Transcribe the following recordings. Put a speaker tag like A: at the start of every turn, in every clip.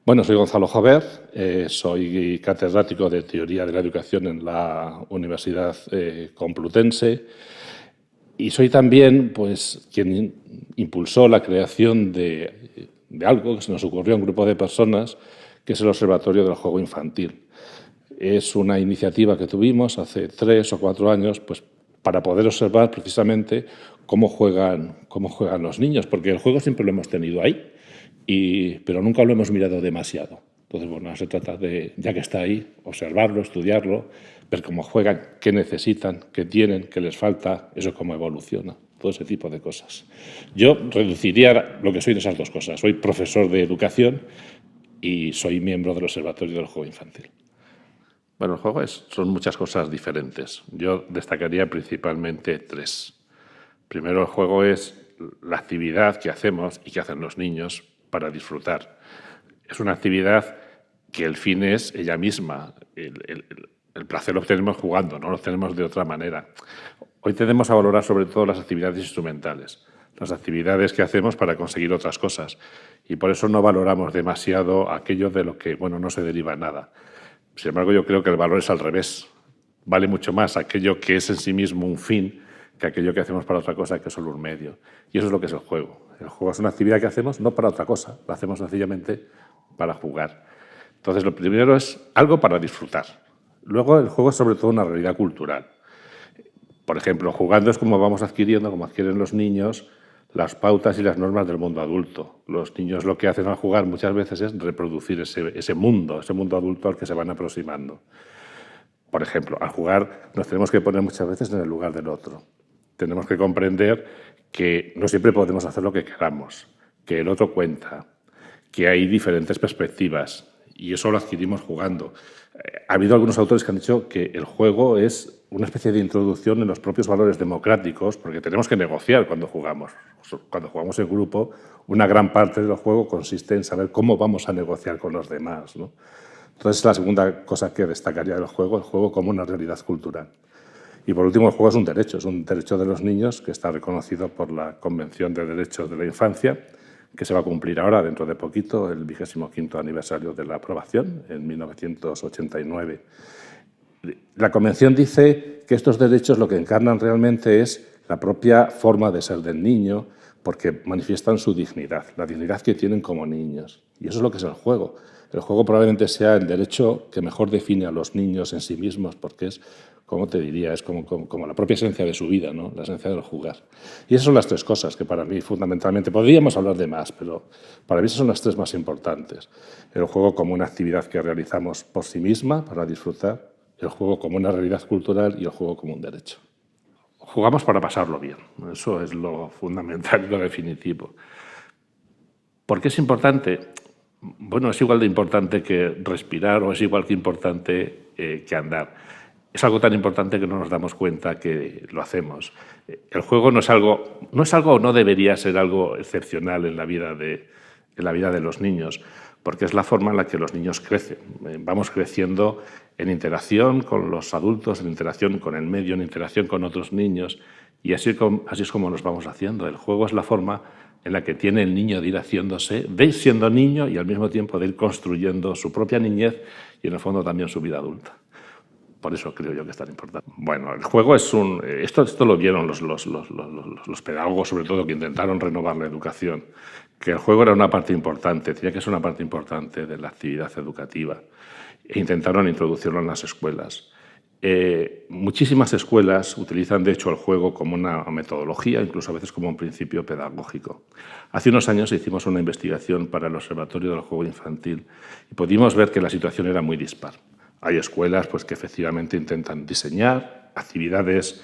A: Bueno, soy Gonzalo Jover, soy catedrático de Teoría de la Educación en la Universidad Complutense y soy también pues, quien impulsó la creación de algo que se nos ocurrió a un grupo de personas, que es el Observatorio del Juego Infantil. Es una iniciativa que tuvimos hace 3 o 4 años pues, para poder observar precisamente cómo juegan los niños, porque el juego siempre lo hemos tenido ahí, pero nunca lo hemos mirado demasiado. Entonces, bueno, se trata de, ya que está ahí, observarlo, estudiarlo, ver cómo juegan, qué necesitan, qué tienen, qué les falta, eso cómo evoluciona, todo ese tipo de cosas. Yo reduciría lo que soy de esas dos cosas. Soy profesor de educación y soy miembro del Observatorio del Juego Infantil. Bueno, el juego son muchas cosas diferentes. Yo destacaría principalmente 3. Primero, el juego es la actividad que hacemos y que hacen los niños para disfrutar. Es una actividad que el fin es ella misma. El placer lo obtenemos jugando, no lo obtenemos de otra manera. Hoy tendemos a valorar sobre todo las actividades instrumentales, las actividades que hacemos para conseguir otras cosas. Y por eso no valoramos demasiado aquello de lo que no se deriva nada. Sin embargo, yo creo que el valor es al revés. Vale mucho más aquello que es en sí mismo un fin que aquello que hacemos para otra cosa, que es solo un medio. Y eso es lo que es el juego. El juego es una actividad que hacemos no para otra cosa, la hacemos sencillamente para jugar. Entonces, lo primero es algo para disfrutar. Luego, el juego es sobre todo una realidad cultural. Por ejemplo, jugando es como vamos adquiriendo, como adquieren los niños, las pautas y las normas del mundo adulto. Los niños lo que hacen al jugar muchas veces es reproducir ese mundo adulto al que se van aproximando. Por ejemplo, al jugar nos tenemos que poner muchas veces en el lugar del otro. Tenemos que comprender que no siempre podemos hacer lo que queramos, que el otro cuenta, que hay diferentes perspectivas, y eso lo adquirimos jugando. Ha habido algunos autores que han dicho que el juego es una especie de introducción en los propios valores democráticos, porque tenemos que negociar cuando jugamos. Cuando jugamos en grupo, una gran parte del juego consiste en saber cómo vamos a negociar con los demás, ¿no? Entonces, la segunda cosa que destacaría del juego, el juego como una realidad cultural. Y por último, el juego es un derecho de los niños que está reconocido por la Convención de Derechos de la Infancia, que se va a cumplir ahora, dentro de poquito, el 25º aniversario de la aprobación, en 1989. La Convención dice que estos derechos lo que encarnan realmente es la propia forma de ser del niño, porque manifiestan su dignidad, la dignidad que tienen como niños. Y eso es lo que es el juego. El juego probablemente sea el derecho que mejor define a los niños en sí mismos, porque es, ¿cómo te diría? Es como la propia esencia de su vida, ¿no? La esencia del jugar. Y esas son las 3 cosas que para mí fundamentalmente, podríamos hablar de más, pero para mí esas son las 3 más importantes. El juego como una actividad que realizamos por sí misma, para disfrutar, el juego como una realidad cultural y el juego como un derecho. Jugamos para pasarlo bien, eso es lo fundamental y lo definitivo. ¿Por qué es importante? Bueno, es igual de importante que respirar o es igual que importante que andar. Es algo tan importante que no nos damos cuenta que lo hacemos. El juego no es algo o no debería ser algo excepcional en la vida de los niños, porque es la forma en la que los niños crecen. Vamos creciendo en interacción con los adultos, en interacción con el medio, en interacción con otros niños, y así es como nos vamos haciendo. El juego es la forma en la que tiene el niño de ir haciéndose, de ir siendo niño y al mismo tiempo de ir construyendo su propia niñez y en el fondo también su vida adulta. Por eso creo yo que es tan importante. Bueno, el juego es esto lo vieron los pedagogos, sobre todo, que intentaron renovar la educación, que el juego era una parte importante, tenía que ser una parte importante de la actividad educativa, e intentaron introducirlo en las escuelas. Muchísimas escuelas utilizan, de hecho, el juego como una metodología, incluso a veces como un principio pedagógico. Hace unos años hicimos una investigación para el Observatorio del Juego Infantil y pudimos ver que la situación era muy dispar. Hay escuelas que efectivamente intentan diseñar actividades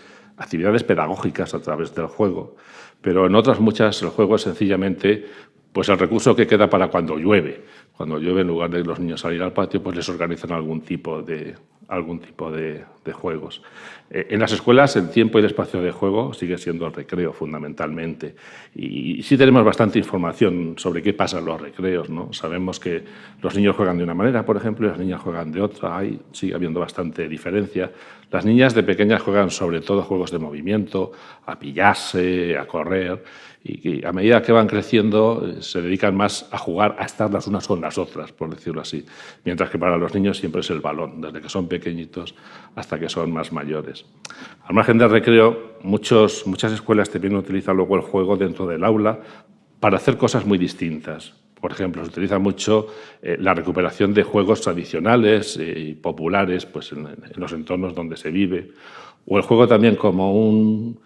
A: pedagógicas a través del juego, pero en otras muchas el juego es sencillamente el recurso que queda para cuando llueve. Cuando llueve, en lugar de los niños salir al patio, les organizan algún tipo de algún tipo de juegos. En las escuelas el tiempo y el espacio de juego sigue siendo el recreo fundamentalmente, y sí tenemos bastante información sobre qué pasa en los recreos, ¿no? Sabemos que los niños juegan de una manera, por ejemplo, y las niñas juegan de otra. Sigue habiendo bastante diferencia. Las niñas de pequeñas juegan sobre todo juegos de movimiento, a pillarse, a correr, y a medida que van creciendo se dedican más a jugar, a estar las unas con las otras, por decirlo así. Mientras que para los niños siempre es el balón, desde que son pequeñitos hasta que son más mayores. Al margen del recreo, muchas escuelas también utilizan luego el juego dentro del aula para hacer cosas muy distintas. Por ejemplo, se utiliza mucho la recuperación de juegos tradicionales y populares, pues, en los entornos donde se vive, o el juego también como un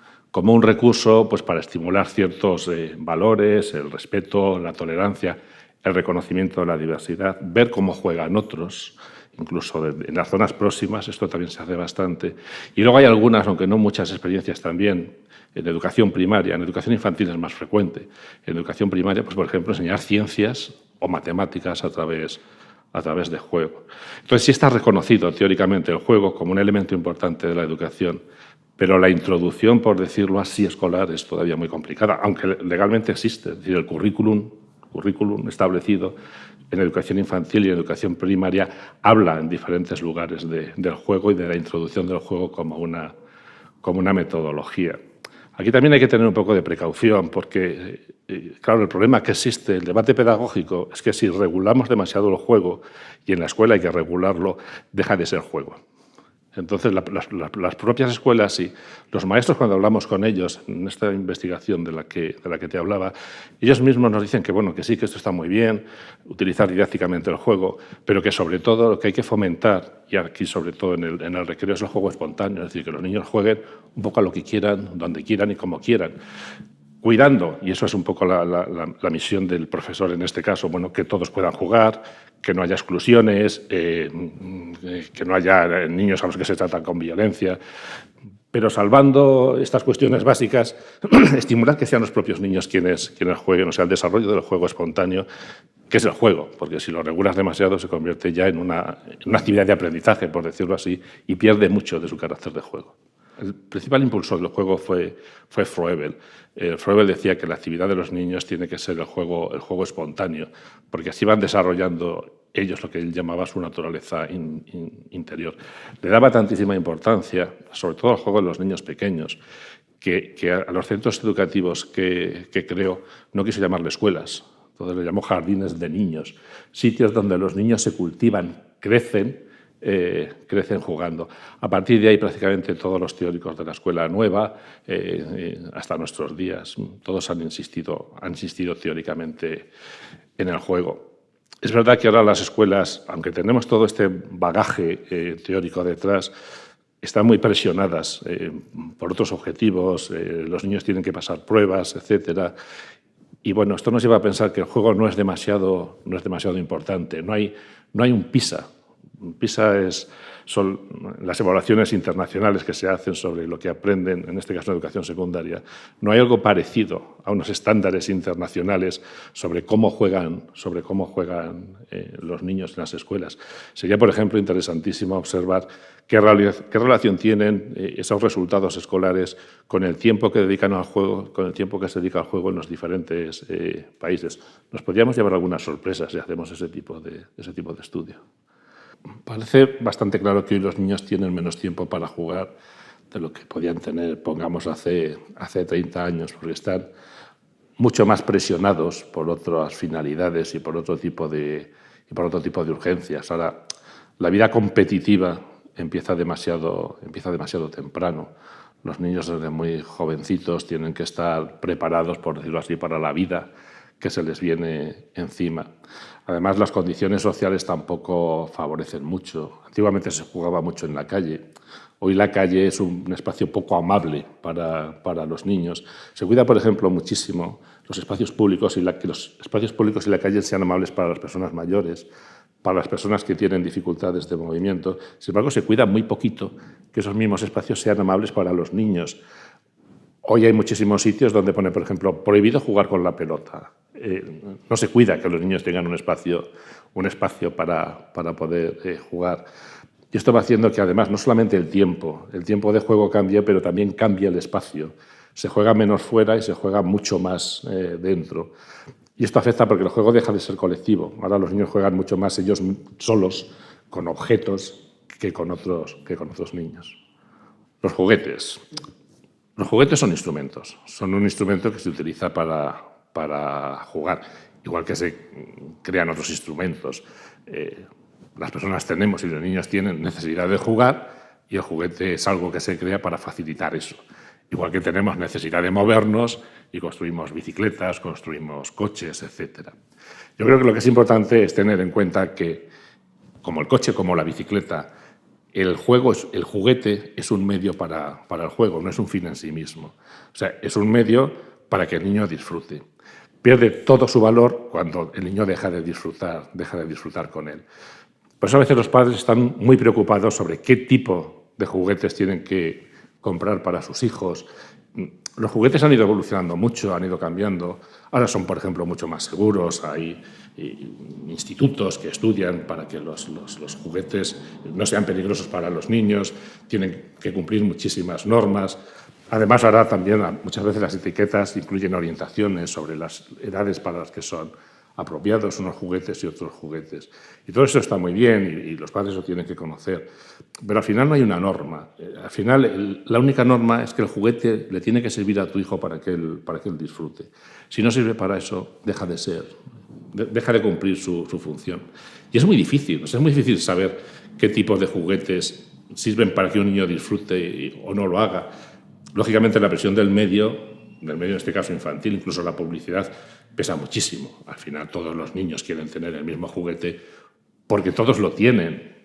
A: recurso, pues, para estimular ciertos valores, el respeto, la tolerancia, el reconocimiento de la diversidad, ver cómo juegan otros, incluso en las zonas próximas. Esto también se hace bastante. Y luego hay algunas, aunque no muchas experiencias también, en educación primaria. En educación infantil es más frecuente. En educación primaria, pues, por ejemplo, enseñar ciencias o matemáticas a través de juego. Entonces, sí está reconocido teóricamente el juego como un elemento importante de la educación, pero la introducción, por decirlo así, escolar es todavía muy complicada, aunque legalmente existe. Es decir, el currículum establecido en educación infantil y en educación primaria habla en diferentes lugares del juego y de la introducción del juego como una metodología. Aquí también hay que tener un poco de precaución porque, claro, el problema que existe, el debate pedagógico, es que si regulamos demasiado el juego, y en la escuela hay que regularlo, deja de ser juego. Entonces, las propias escuelas y los maestros, cuando hablamos con ellos en esta investigación de la que te hablaba, ellos mismos nos dicen que, bueno, que sí, que esto está muy bien, utilizar didácticamente el juego, pero que sobre todo lo que hay que fomentar, y aquí sobre todo en el recreo, es el juego espontáneo, es decir, que los niños jueguen un poco a lo que quieran, donde quieran y como quieran, cuidando, y eso es un poco la misión del profesor en este caso, bueno, que todos puedan jugar, que no haya exclusiones, que no haya niños a los que se tratan con violencia, pero salvando estas cuestiones básicas, estimular que sean los propios niños quienes jueguen, o sea, el desarrollo del juego espontáneo, que es el juego, porque si lo regulas demasiado se convierte ya en una actividad de aprendizaje, por decirlo así, y pierde mucho de su carácter de juego. El principal impulsor del juego fue Froebel. Froebel decía que la actividad de los niños tiene que ser el juego espontáneo, porque así van desarrollando ellos lo que él llamaba su naturaleza interior. Le daba tantísima importancia, sobre todo al juego de los niños pequeños, que a los centros educativos que creó no quiso llamarle escuelas, entonces le llamó jardines de niños, sitios donde los niños se cultivan, crecen jugando. A partir de ahí, prácticamente todos los teóricos de la escuela nueva, hasta nuestros días, todos han insistido teóricamente en el juego. Es verdad que ahora las escuelas, aunque tenemos todo este bagaje teórico detrás, están muy presionadas por otros objetivos, los niños tienen que pasar pruebas, etcétera. Y bueno, esto nos lleva a pensar que el juego no es demasiado importante. No hay un PISA. PISA son las evaluaciones internacionales que se hacen sobre lo que aprenden, en este caso en educación secundaria. No hay algo parecido a unos estándares internacionales sobre cómo juegan los niños en las escuelas. Sería, por ejemplo, interesantísimo observar qué relación tienen esos resultados escolares con el tiempo que dedican al juego, con el tiempo que se dedica al juego en los diferentes países. Nos podríamos llevar algunas sorpresas si hacemos ese tipo de estudio. Parece bastante claro que hoy los niños tienen menos tiempo para jugar de lo que podían tener, pongamos, hace 30 años, porque están mucho más presionados por otras finalidades y por otro tipo de urgencias. Ahora, la vida competitiva empieza demasiado temprano. Los niños desde muy jovencitos tienen que estar preparados, por decirlo así, para la vida que se les viene encima. Además, las condiciones sociales tampoco favorecen mucho. Antiguamente se jugaba mucho en la calle. Hoy la calle es un espacio poco amable para los niños. Se cuida, por ejemplo, muchísimo los espacios públicos y que los espacios públicos y la calle sean amables para las personas mayores, para las personas que tienen dificultades de movimiento. Sin embargo, se cuida muy poquito que esos mismos espacios sean amables para los niños. Hoy hay muchísimos sitios donde pone, por ejemplo, prohibido jugar con la pelota. No se cuida que los niños tengan un espacio para poder jugar. Y esto va haciendo que además no solamente el tiempo de juego cambie, pero también cambia el espacio. Se juega menos fuera y se juega mucho más dentro. Y esto afecta porque el juego deja de ser colectivo. Ahora los niños juegan mucho más ellos solos, con objetos, que con otros niños. Los juguetes. Los juguetes son instrumentos. Son un instrumento que se utiliza para jugar, igual que se crean otros instrumentos. Las personas tenemos y los niños tienen necesidad de jugar y el juguete es algo que se crea para facilitar eso. Igual que tenemos necesidad de movernos y construimos bicicletas, construimos coches, etc. Yo creo que lo que es importante es tener en cuenta que, como el coche, como la bicicleta, el juguete es un medio para el juego, no es un fin en sí mismo. O sea, es un medio para que el niño disfrute. Pierde todo su valor cuando el niño deja de disfrutar con él. Por eso a veces los padres están muy preocupados sobre qué tipo de juguetes tienen que comprar para sus hijos. Los juguetes han ido evolucionando mucho, han ido cambiando. Ahora son, por ejemplo, mucho más seguros. Hay institutos que estudian para que los juguetes no sean peligrosos para los niños. Tienen que cumplir muchísimas normas. Además, ahora también muchas veces las etiquetas incluyen orientaciones sobre las edades para las que son apropiados unos juguetes y otros juguetes. Y todo eso está muy bien y los padres lo tienen que conocer. Pero al final no hay una norma. Al final la única norma es que el juguete le tiene que servir a tu hijo para que él disfrute. Si no sirve para eso, deja de cumplir su función. Y es muy difícil. Es muy difícil saber qué tipo de juguetes sirven para que un niño disfrute o no lo haga. Lógicamente la presión del medio en este caso infantil, incluso la publicidad, pesa muchísimo. Al final todos los niños quieren tener el mismo juguete porque todos lo tienen.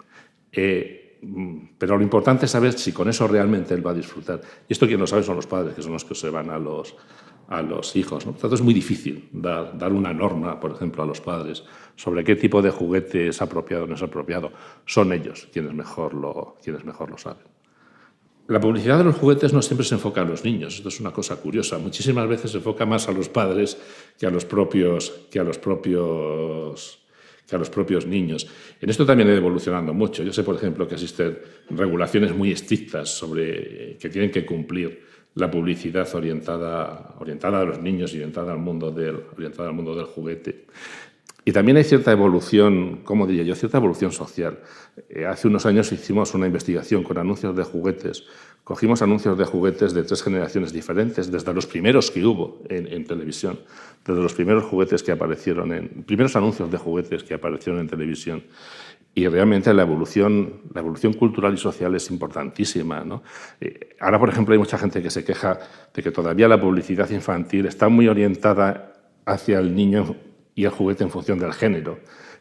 A: Pero lo importante es saber si con eso realmente él va a disfrutar. Y esto quien lo sabe son los padres, que son los que observan a los hijos, ¿no? Por tanto, es muy difícil dar una norma, por ejemplo, a los padres sobre qué tipo de juguete es apropiado o no es apropiado. Son ellos quienes mejor lo saben. La publicidad de los juguetes no siempre se enfoca a los niños. Esto es una cosa curiosa. Muchísimas veces se enfoca más a los padres que a los propios niños. En esto también ha ido evolucionando mucho. Yo sé, por ejemplo, que existen regulaciones muy estrictas sobre que tienen que cumplir la publicidad orientada a los niños y orientada al mundo del juguete. Y también hay cierta evolución, ¿cómo diría yo? Cierta evolución social. Hace unos años hicimos una investigación con anuncios de juguetes. Cogimos anuncios de juguetes de 3 generaciones diferentes, desde los primeros que hubo en televisión, desde los primeros primeros anuncios de juguetes que aparecieron en televisión. Y realmente la evolución cultural y social es importantísima, ¿no? Ahora, por ejemplo, hay mucha gente que se queja de que todavía la publicidad infantil está muy orientada hacia el niño y el juguete en función del género,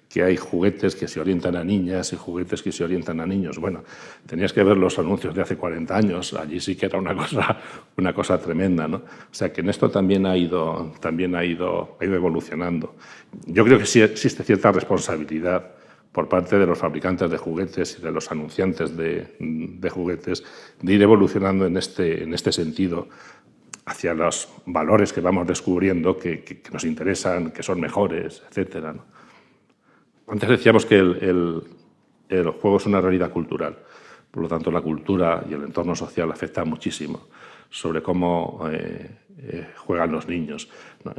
A: que hay juguetes que se orientan a niñas y juguetes que se orientan a niños. Bueno, tenías que ver los anuncios de hace 40 años, allí sí que era una cosa tremenda, ¿no? O sea, que en esto también ha ido evolucionando. Yo creo que sí existe cierta responsabilidad por parte de los fabricantes de juguetes y de los anunciantes de juguetes de ir evolucionando en este sentido, hacia los valores que vamos descubriendo, que nos interesan, que son mejores, etc., ¿no? Antes decíamos que el juego es una realidad cultural. Por lo tanto, la cultura y el entorno social afectan muchísimo sobre cómo juegan los niños.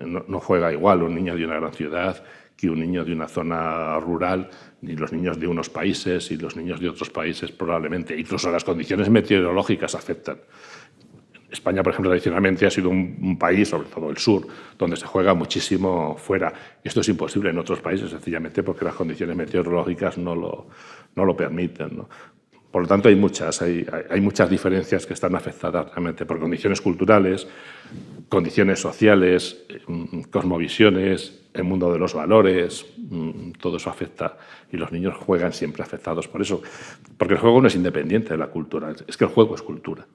A: No juega igual un niño de una gran ciudad que un niño de una zona rural, ni los niños de unos países y los niños de otros países probablemente. Incluso las condiciones meteorológicas afectan. España, por ejemplo, tradicionalmente ha sido un país, sobre todo el sur, donde se juega muchísimo fuera. Y esto es imposible en otros países, sencillamente porque las condiciones meteorológicas no lo permiten, ¿no? Por lo tanto, hay muchas diferencias que están afectadas realmente por condiciones culturales, condiciones sociales, cosmovisiones, el mundo de los valores. Todo eso afecta y los niños juegan siempre afectados por eso. Porque el juego no es independiente de la cultura, es que el juego es cultura.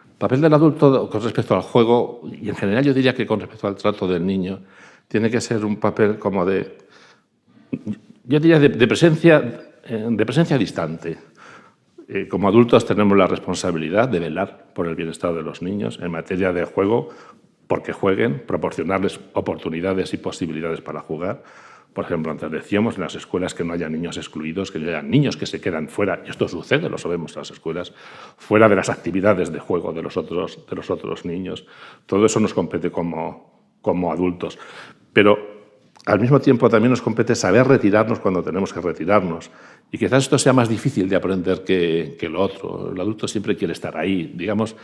A: El papel del adulto con respecto al juego, y en general yo diría que con respecto al trato del niño, tiene que ser un papel como de presencia distante. Como adultos tenemos la responsabilidad de velar por el bienestar de los niños en materia de juego, porque jueguen, proporcionarles oportunidades y posibilidades para jugar, Por ejemplo, antes decíamos en las escuelas que no haya niños excluidos, que no haya niños que se quedan fuera, y esto sucede, lo sabemos en las escuelas, fuera de las actividades de juego de los otros niños. Todo eso nos compete como adultos. Pero al mismo tiempo también nos compete saber retirarnos cuando tenemos que retirarnos. Y quizás esto sea más difícil de aprender que lo otro. El adulto siempre quiere estar ahí. Digamos,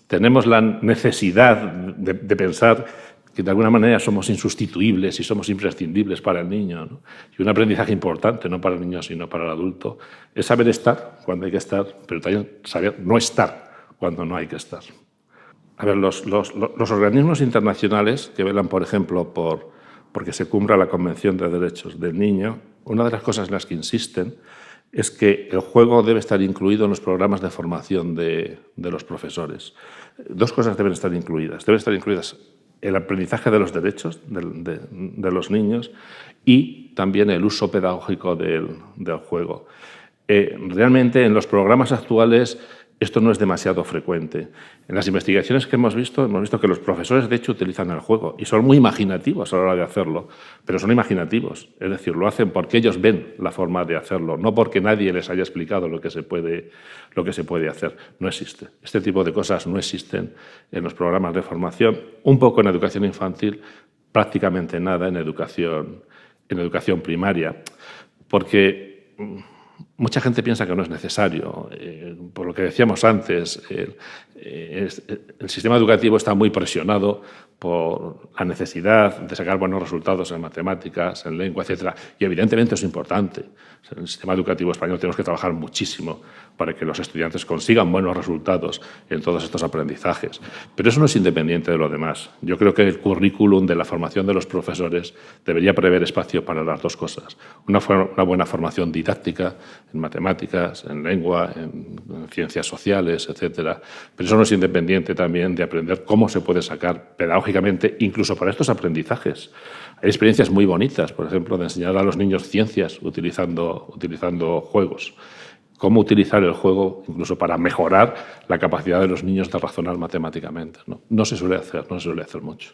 A: tenemos la necesidad de pensar que de alguna manera somos insustituibles y somos imprescindibles para el niño, ¿no? Y un aprendizaje importante, no para el niño, sino para el adulto, es saber estar cuando hay que estar, pero también saber no estar cuando no hay que estar. A ver, los organismos internacionales que velan, por ejemplo, porque se cumpla la Convención de Derechos del Niño, una de las cosas en las que insisten es que el juego debe estar incluido en los programas de formación de los profesores. Dos cosas deben estar incluidas. Deben estar incluidas el aprendizaje de los derechos de los niños y también el uso pedagógico del juego. Realmente en los programas actuales esto no es demasiado frecuente. En las investigaciones que hemos visto que los profesores de hecho utilizan el juego y son muy imaginativos a la hora de hacerlo, pero son imaginativos, es decir, lo hacen porque ellos ven la forma de hacerlo, no porque nadie les haya explicado lo que se puede hacer. No existe. Este tipo de cosas no existen en los programas de formación, un poco en educación infantil, prácticamente nada en educación primaria, porque mucha gente piensa que no es necesario. Por lo que decíamos antes, el sistema educativo está muy presionado por la necesidad de sacar buenos resultados en matemáticas, en lengua, etc. Y evidentemente es importante. En el sistema educativo español tenemos que trabajar muchísimo para que los estudiantes consigan buenos resultados en todos estos aprendizajes. Pero eso no es independiente de lo demás. Yo creo que el currículum de la formación de los profesores debería prever espacio para las dos cosas. Una buena formación didáctica en matemáticas, en lengua, en ciencias sociales, etc. Pero eso no es independiente también de aprender cómo se puede sacar pedagógicamente, incluso para estos aprendizajes. Hay experiencias muy bonitas, por ejemplo, de enseñar a los niños ciencias utilizando juegos. Cómo utilizar el juego incluso para mejorar la capacidad de los niños de razonar matemáticamente. No se suele hacer mucho.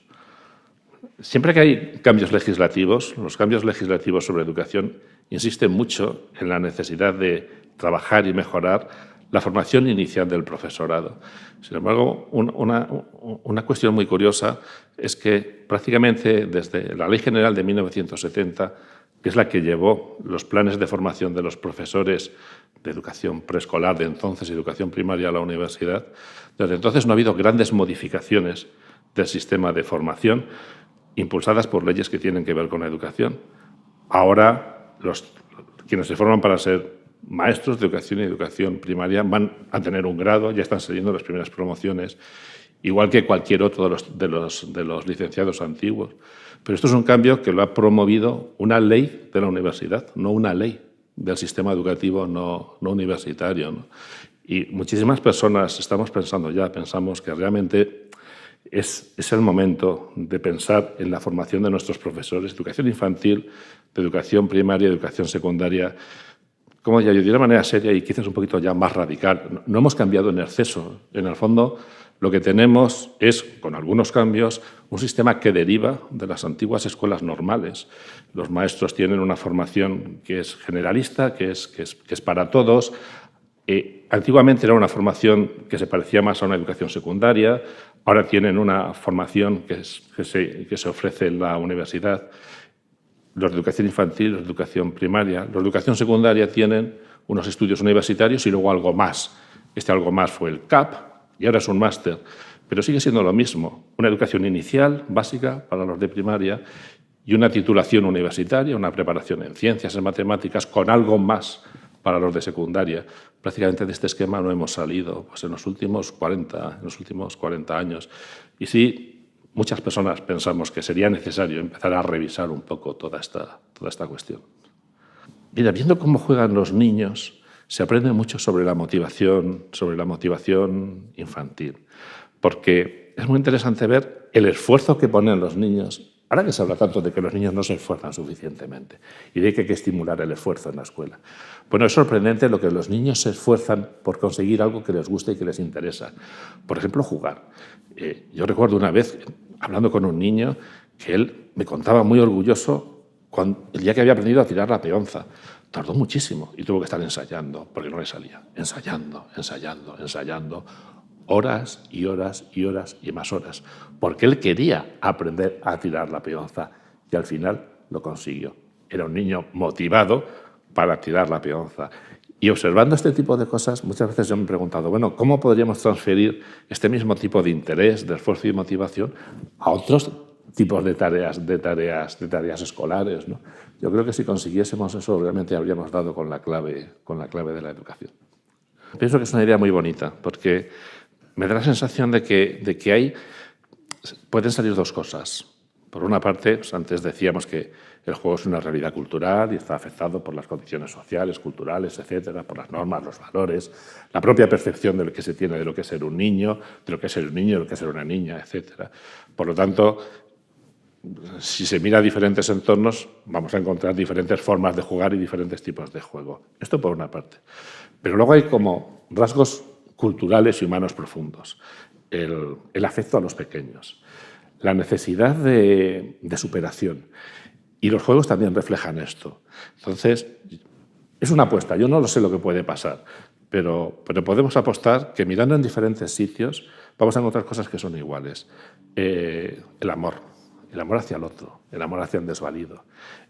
A: Siempre que hay cambios legislativos, los cambios legislativos sobre educación insisten mucho en la necesidad de trabajar y mejorar la formación inicial del profesorado. Sin embargo, una cuestión muy curiosa es que prácticamente desde la Ley General de 1970, que es la que llevó los planes de formación de los profesores de educación preescolar de entonces, educación primaria a la universidad, desde entonces no ha habido grandes modificaciones del sistema de formación impulsadas por leyes que tienen que ver con la educación. Ahora, quienes se forman para ser maestros de educación y educación primaria van a tener un grado, ya están saliendo las primeras promociones, igual que cualquier otro de los licenciados antiguos. Pero esto es un cambio que lo ha promovido una ley de la universidad, no una ley del sistema educativo no universitario, ¿no? Y muchísimas personas pensamos que realmente es el momento de pensar en la formación de nuestros profesores, de educación infantil, de educación primaria, de educación secundaria, como ya yo de una manera seria y quizás un poquito ya más radical. No hemos cambiado en exceso. En el fondo, lo que tenemos es, con algunos cambios, un sistema que deriva de las antiguas escuelas normales. Los maestros tienen una formación que es generalista, que es para todos. Antiguamente era una formación que se parecía más a una educación secundaria, ahora tienen una formación que se ofrece en la universidad. Los de educación infantil, los de educación primaria. Los de educación secundaria tienen unos estudios universitarios y luego algo más. Este algo más fue el CAP y ahora es un máster, pero sigue siendo lo mismo. Una educación inicial, básica, para los de primaria y una titulación universitaria, una preparación en ciencias, en matemáticas, con algo más para los de secundaria. Prácticamente de este esquema no hemos salido pues, en los últimos 40 años. Y sí, muchas personas pensamos que sería necesario empezar a revisar un poco toda esta cuestión. Mira, viendo cómo juegan los niños, se aprende mucho sobre la motivación infantil, porque es muy interesante ver el esfuerzo que ponen los niños. Ahora que se habla tanto de que los niños no se esfuerzan suficientemente y de que hay que estimular el esfuerzo en la escuela. Bueno, es sorprendente lo que los niños se esfuerzan por conseguir algo que les guste y que les interesa. Por ejemplo, jugar. Yo recuerdo una vez, hablando con un niño, que él me contaba muy orgulloso el día que había aprendido a tirar la peonza. Tardó muchísimo y tuvo que estar ensayando, porque no le salía. Ensayando, ensayando, ensayando. Horas y horas y horas y más horas. Porque él quería aprender a tirar la peonza y al final lo consiguió. Era un niño motivado para tirar la peonza. Y observando este tipo de cosas, muchas veces yo me he preguntado, bueno, ¿cómo podríamos transferir este mismo tipo de interés, de esfuerzo y motivación a otros tipos de tareas escolares, ¿no? Yo creo que si consiguiésemos eso, realmente habríamos dado con la clave de la educación. Pienso que es una idea muy bonita, porque me da la sensación de que pueden salir dos cosas. Por una parte, pues antes decíamos que el juego es una realidad cultural y está afectado por las condiciones sociales, culturales, etcétera, por las normas, los valores, la propia percepción de lo que se tiene de lo que es ser un niño, de lo que es ser un niño, de lo que es ser una niña, etcétera. Por lo tanto, si se mira diferentes entornos, vamos a encontrar diferentes formas de jugar y diferentes tipos de juego. Esto por una parte. Pero luego hay como rasgos culturales y humanos profundos. El afecto a los pequeños, la necesidad de superación. Y los juegos también reflejan esto. Entonces, es una apuesta. Yo no lo sé lo que puede pasar, pero podemos apostar que mirando en diferentes sitios vamos a encontrar cosas que son iguales. El amor hacia el otro, el amor hacia el desvalido,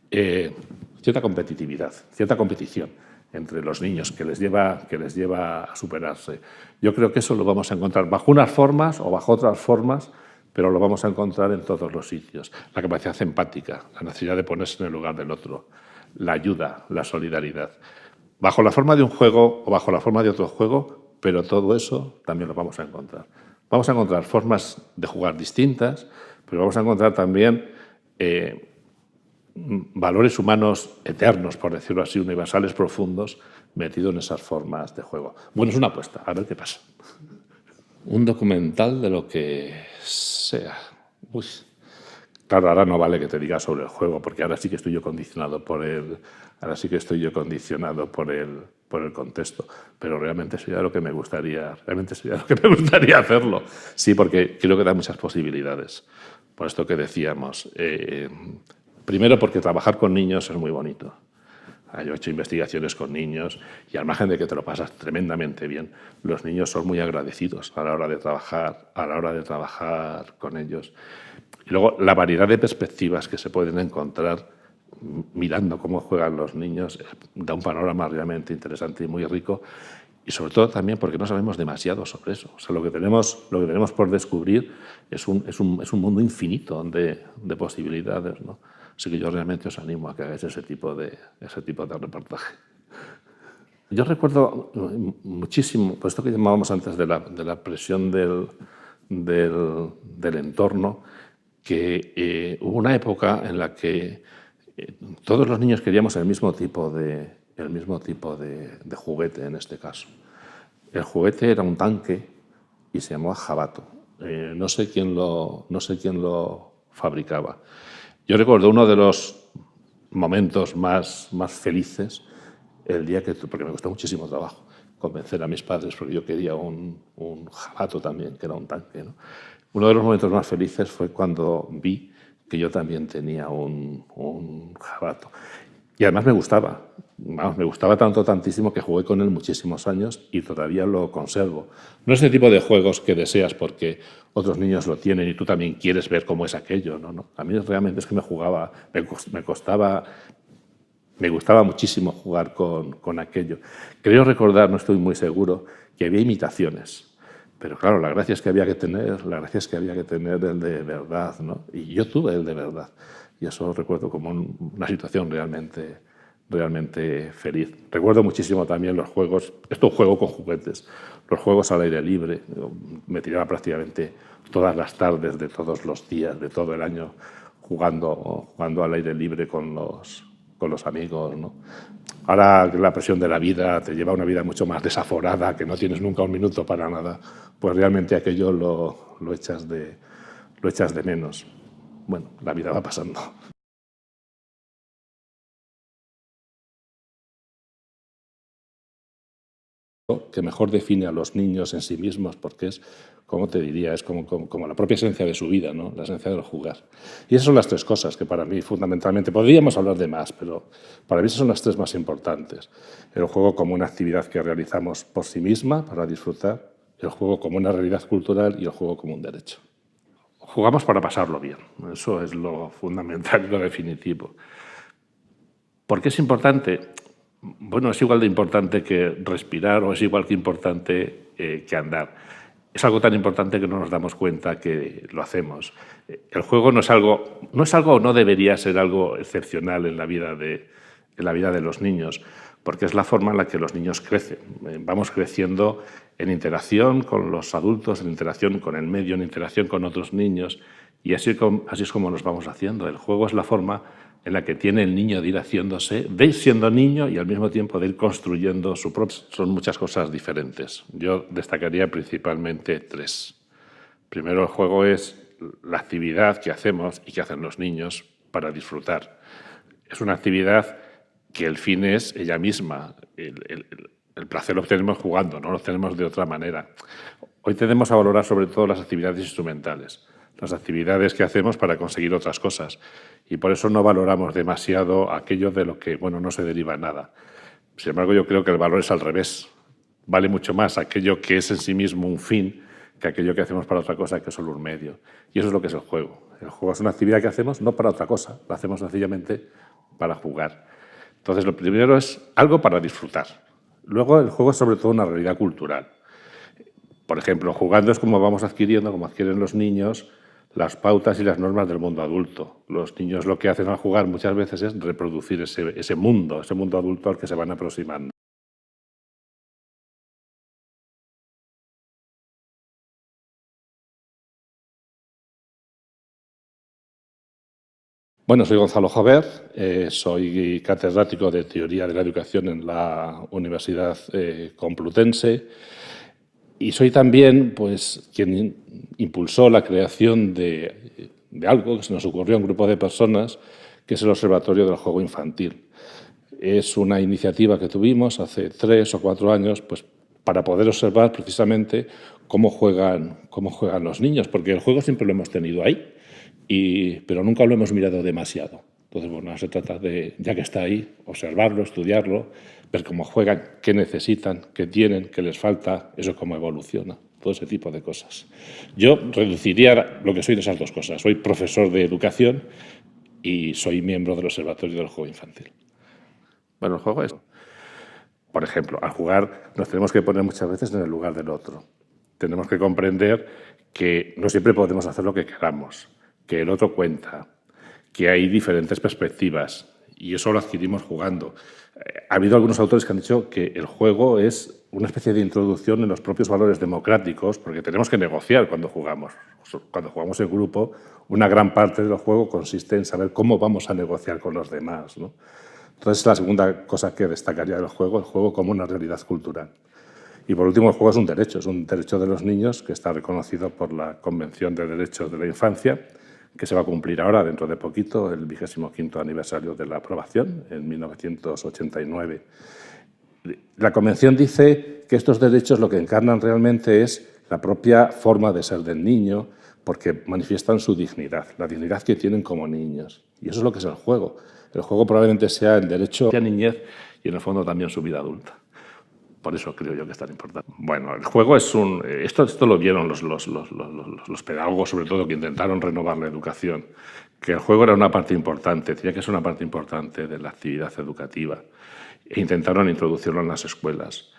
A: cierta competitividad, cierta competición entre los niños que les lleva a superarse. Yo creo que eso lo vamos a encontrar bajo unas formas o bajo otras formas, pero lo vamos a encontrar en todos los sitios. La capacidad empática, la necesidad de ponerse en el lugar del otro, la ayuda, la solidaridad. Bajo la forma de un juego o bajo la forma de otro juego, pero todo eso también lo vamos a encontrar. Vamos a encontrar formas de jugar distintas, pero vamos a encontrar también valores humanos eternos, por decirlo así, universales, profundos, metidos en esas formas de juego. Bueno, es una apuesta, a ver qué pasa. Un documental de lo que sea. Uy. Claro, ahora no vale que te diga sobre el juego, porque ahora sí que estoy yo condicionado por el contexto, pero realmente sería lo que me gustaría hacerlo. Sí, porque creo que da muchas posibilidades. Por esto que decíamos, primero porque trabajar con niños es muy bonito. Yo he hecho investigaciones con niños y al margen de que te lo pasas tremendamente bien, los niños son muy agradecidos a la hora de trabajar con ellos. Y luego la variedad de perspectivas que se pueden encontrar mirando cómo juegan los niños da un panorama realmente interesante y muy rico. Y sobre todo también porque no sabemos demasiado sobre eso. O sea, lo que tenemos por descubrir es un mundo infinito de posibilidades, ¿no? Así que yo realmente os animo a que hagáis ese tipo de reportaje. Yo recuerdo muchísimo, por esto que llamábamos antes de la presión del entorno, que hubo una época en la que todos los niños queríamos el mismo tipo de juguete en este caso. El juguete era un tanque y se llamaba Jabato. No sé quién lo fabricaba. Yo recuerdo uno de los momentos más felices el día porque me costó muchísimo trabajo convencer a mis padres, porque yo quería un Jabato también, que era un tanque, ¿no? Uno de los momentos más felices fue cuando vi que yo también tenía un Jabato. Y además me gustaba tantísimo que jugué con él muchísimos años y todavía lo conservo. No es el tipo de juegos que deseas porque otros niños lo tienen y tú también quieres ver cómo es aquello, ¿no? A mí realmente es que me gustaba muchísimo jugar con aquello. Creo recordar, no estoy muy seguro, que había imitaciones. Pero claro, la gracia es que había que tener el de verdad, ¿no? Y yo tuve el de verdad. Y eso lo recuerdo como una situación realmente feliz. Recuerdo muchísimo también los juegos, esto juego con juguetes, los juegos al aire libre. Me tiraba prácticamente todas las tardes de todos los días, de todo el año, jugando al aire libre con los amigos, ¿no? Ahora la presión de la vida te lleva a una vida mucho más desaforada, que no tienes nunca un minuto para nada, pues realmente aquello lo echas de menos. Bueno, la vida va pasando. que mejor define a los niños en sí mismos, porque es, como te diría, es como la propia esencia de su vida, ¿no? La esencia del jugar. Y esas son las tres cosas que para mí fundamentalmente, podríamos hablar de más, pero para mí esas son las tres más importantes. El juego como una actividad que realizamos por sí misma, para disfrutar, el juego como una realidad cultural y el juego como un derecho. Jugamos para pasarlo bien, eso es lo fundamental y lo definitivo. ¿Por qué es importante? Bueno, es igual de importante que respirar o es igual que importante que andar. Es algo tan importante que no nos damos cuenta que lo hacemos. El juego no es algo o no debería ser algo excepcional en la vida de los niños, porque es la forma en la que los niños crecen. Vamos creciendo en interacción con los adultos, en interacción con el medio, en interacción con otros niños, y así es como nos vamos haciendo. El juego es la forma en la que tiene el niño de ir haciéndose, de ir siendo niño y al mismo tiempo de ir construyendo su propio. Son muchas cosas diferentes. Yo destacaría principalmente tres. Primero, el juego es la actividad que hacemos y que hacen los niños para disfrutar. Es una actividad que el fin es ella misma. El placer lo obtenemos jugando, no lo obtenemos de otra manera. Hoy tendemos a valorar sobre todo las actividades instrumentales, las actividades que hacemos para conseguir otras cosas. Y por eso no valoramos demasiado aquello de lo que, bueno, no se deriva nada. Sin embargo, yo creo que el valor es al revés. Vale mucho más aquello que es en sí mismo un fin que aquello que hacemos para otra cosa que es solo un medio. Y eso es lo que es el juego. El juego es una actividad que hacemos no para otra cosa, la hacemos sencillamente para jugar. Entonces, lo primero es algo para disfrutar. Luego, el juego es sobre todo una realidad cultural. Por ejemplo, jugando es como vamos adquiriendo, como adquieren los niños, las pautas y las normas del mundo adulto. Los niños lo que hacen al jugar muchas veces es reproducir ese mundo adulto al que se van aproximando. Bueno, soy Gonzalo Jover, soy catedrático de Teoría de la Educación en la Universidad Complutense y soy también pues, quien impulsó la creación de algo que se nos ocurrió a un grupo de personas, que es el Observatorio del Juego Infantil. Es una iniciativa que tuvimos hace 3 o 4 años pues, para poder observar precisamente cómo juegan los niños, porque el juego siempre lo hemos tenido ahí, pero nunca lo hemos mirado demasiado. Entonces, bueno, se trata de, ya que está ahí, observarlo, estudiarlo, ver cómo juegan, qué necesitan, qué tienen, qué les falta, eso cómo evoluciona, todo ese tipo de cosas. Yo reduciría lo que soy de esas dos cosas. Soy profesor de educación y soy miembro del Observatorio del Juego Infantil. Bueno, el juego es, por ejemplo, al jugar nos tenemos que poner muchas veces en el lugar del otro. Tenemos que comprender que no siempre podemos hacer lo que queramos, que el otro cuenta, que hay diferentes perspectivas y eso lo adquirimos jugando. Ha habido algunos autores que han dicho que el juego es una especie de introducción en los propios valores democráticos, porque tenemos que negociar cuando jugamos. Cuando jugamos en grupo, una gran parte del juego consiste en saber cómo vamos a negociar con los demás, ¿no? Entonces, la segunda cosa que destacaría del juego, el juego como una realidad cultural. Y por último, el juego es un derecho de los niños que está reconocido por la Convención de Derechos de la Infancia, que se va a cumplir ahora, dentro de poquito, el 25º aniversario de la aprobación, en 1989. La Convención dice que estos derechos lo que encarnan realmente es la propia forma de ser del niño, porque manifiestan su dignidad, la dignidad que tienen como niños. Y eso es lo que es el juego. El juego probablemente sea el derecho a la niñez y, en el fondo, también su vida adulta. Por eso creo yo que es tan importante. Bueno, el juego es un... Esto lo vieron los pedagogos, sobre todo, que intentaron renovar la educación, que el juego era una parte importante, tenía que ser una parte importante de la actividad educativa, e intentaron introducirlo en las escuelas.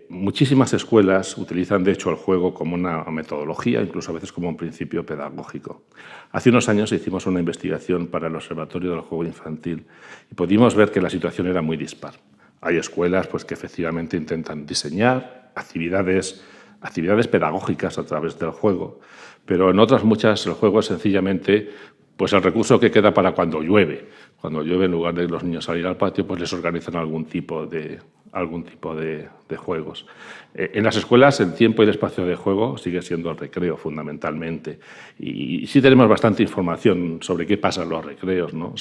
A: Muchísimas escuelas utilizan, de hecho, el juego como una metodología, incluso a veces como un principio pedagógico. Hace unos años hicimos una investigación para el Observatorio del Juego Infantil y pudimos ver que la situación era muy dispar. Hay escuelas pues, que efectivamente intentan diseñar actividades pedagógicas a través del juego, pero en otras muchas el juego es sencillamente pues, el recurso que queda para cuando llueve. Cuando llueve, en lugar de los niños salir al patio, pues les organizan algún tipo de juegos. En las escuelas el tiempo y el espacio de juego sigue siendo el recreo fundamentalmente y sí tenemos bastante información sobre qué pasa en los recreos, ¿no?